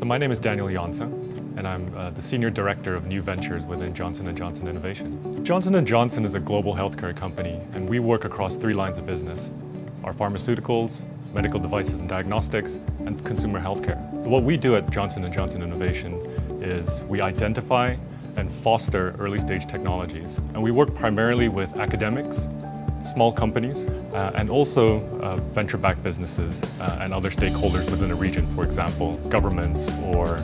So my name is Janse, and I'm the Senior Director of New Ventures within Johnson & Johnson Innovation. Johnson & Johnson is a global healthcare company, and we work across 3 lines of business: our pharmaceuticals, medical devices and diagnostics, and consumer healthcare. What we do at Johnson & Johnson Innovation is we identify and foster early-stage technologies. And we work primarily with academics, small companies, and also venture-backed businesses and other stakeholders within a region, for example, governments or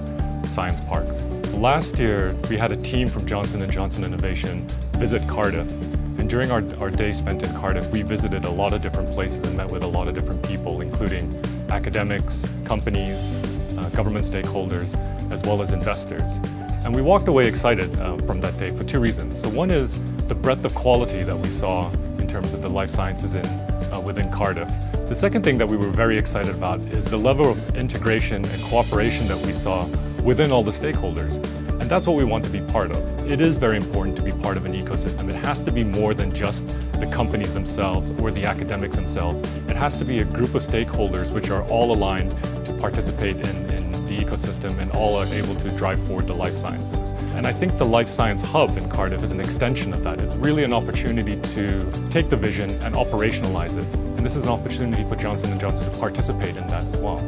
science parks. Last year, we had a team from Johnson & Johnson Innovation visit Cardiff. And during our day spent in Cardiff, we visited a lot of different places and met with a lot of different people, including academics, companies, government stakeholders, as well as investors. And we walked away excited from that day for 2 reasons. So one is the breadth of quality that we saw in terms of the life sciences within Cardiff. The second thing that we were very excited about is the level of integration and cooperation that we saw within all the stakeholders. And that's what we want to be part of. It is very important to be part of an ecosystem. It has to be more than just the companies themselves or the academics themselves. It has to be a group of stakeholders which are all aligned to participate in the ecosystem and all are able to drive forward the life sciences. And I think the Life Science Hub in Cardiff is an extension of that. It's really an opportunity to take the vision and operationalize it. And this is an opportunity for Johnson & Johnson to participate in that as well.